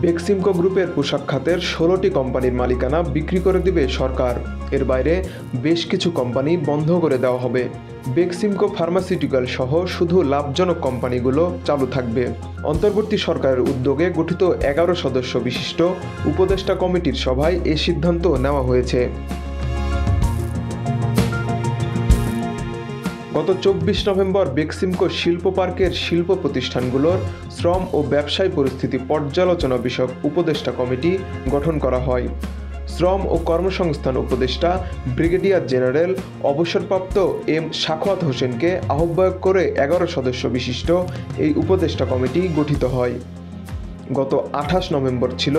বেক্সিমকো গ্রুপের পোশাক খাতের ১৬টি কোম্পানির মালিকানা বিক্রি করে দিবে সরকার। এর বাইরে বেশ কিছু কোম্পানি বন্ধ করে দেওয়া হবে। বেক্সিমকো ফার্মাসিউটিক্যাল সহ শুধু লাভজনক কোম্পানিগুলো চালু থাকবে। অন্তর্বর্তী সরকারের উদ্যোগে গঠিত ১১ সদস্য বিশিষ্ট উপদেষ্টা কমিটির সভায় এ সিদ্ধান্ত নেওয়া হয়েছে। গত ২৪ নভেম্বর বেক্সিমকো শিল্প পার্কের শিল্প প্রতিষ্ঠানগুলোর শ্রম ও ব্যবসায় পরিস্থিতি পর্যালোচনা বিষয়ক উপদেষ্টা কমিটি গঠন করা হয়। শ্রম ও কর্মসংস্থান উপদেষ্টা ব্রিগেডিয়ার জেনারেল অবসরপ্রাপ্ত এম সাখাওয়াত হোসেনকে আহ্বায়ক করে ১১ সদস্য বিশিষ্ট এই উপদেষ্টা কমিটি গঠিত হয়। গত ২৮ নভেম্বর ছিল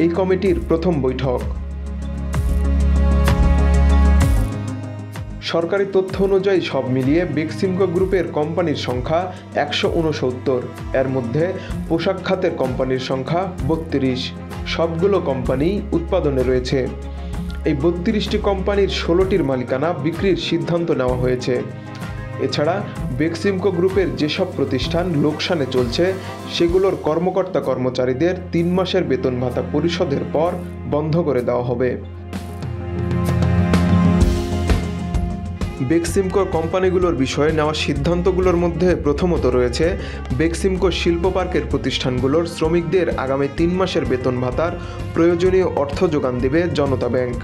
এই কমিটির প্রথম বৈঠক। সরকারি তথ্য অনুযায়ী সব মিলিয়ে বেক্সিমকো গ্রুপের কোম্পানির সংখ্যা ১৬৯। এর মধ্যে পোশাক খাতের কোম্পানির সংখ্যা ৩২। সবগুলো কোম্পানি উৎপাদনে রয়েছে। এই ৩২টি কোম্পানির ১৬টির মালিকানা বিক্রির সিদ্ধান্ত নেওয়া হয়েছে। এছাড়া বেক্সিমকো গ্রুপের যেসব প্রতিষ্ঠান লোকসানে চলছে সেগুলোর কর্মকর্তা কর্মচারীদের ৩ মাসের বেতন ভাতা পরিশোধের পর বন্ধ করে দেওয়া হবে। বেক্সিমকো কোম্পানিগুলোর বিষয়ে নেওয়া সিদ্ধান্তগুলোর মধ্যে প্রথমত রয়েছে বেক্সিমকো শিল্প পার্কের প্রতিষ্ঠানগুলোর শ্রমিকদের আগামী ৩ মাসের বেতন ভাতার প্রয়োজনীয় অর্থ যোগান দেবে জনতা ব্যাংক।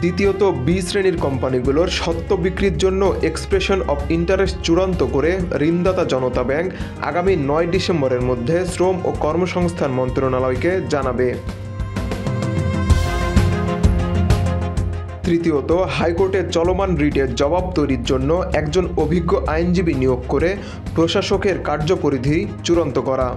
দ্বিতীয়ত, বি শ্রেণীর কোম্পানিগুলোর স্বত্ব বিক্রির জন্য এক্সপ্রেশন অফ ইন্টারেস্ট চূড়ান্ত করে ঋণদাতা জনতা ব্যাংক আগামী ৯ ডিসেম্বরের মধ্যে শ্রম ও কর্মসংস্থান মন্ত্রণালয়কে জানাবে। তৃতীয়ত, হাইকোর্টের চলমান রিটের জবাব তৈরির জন্য একজন অভিজ্ঞ আইনজীবী নিয়োগ করে প্রশাসকের কার্যপরিধি চূড়ান্ত করা।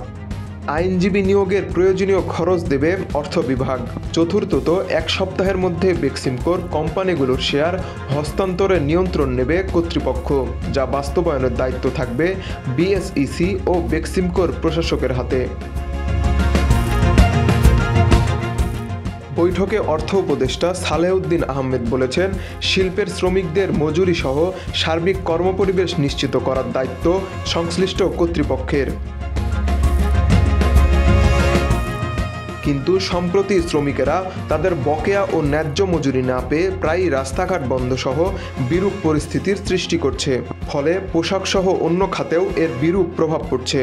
আইনজীবী নিয়োগের প্রয়োজনীয় খরচ দেবে অর্থ বিভাগ। চতুর্থত, ১ সপ্তাহের মধ্যে বেক্সিমকোর কোম্পানিগুলোর শেয়ার হস্তান্তরের নিয়ন্ত্রণ নেবে কর্তৃপক্ষ, যা বাস্তবায়নের দায়িত্ব থাকবে বিএসইসি ও বেক্সিমকোর প্রশাসকের হাতে। বৈঠকে অর্থ উপদেষ্টা সালেহউদ্দিন আহমেদ বলেছেন, শিল্পের শ্রমিকদের মজুরি সহ সার্বিক কর্মপরিবেশ নিশ্চিত করার দায়িত্ব সংশ্লিষ্ট কর্তৃপক্ষের। কিন্তু সম্প্রতি শ্রমিকেরা তাদের বকেয়া ও ন্যায্য মজুরি না পেয়ে প্রায়ই রাস্তাঘাট বন্ধ সহ বিরূপ পরিস্থিতির সৃষ্টি করছে। ফলে পোশাক সহ অন্য খাতেও এর বিরূপ প্রভাব পড়ছে।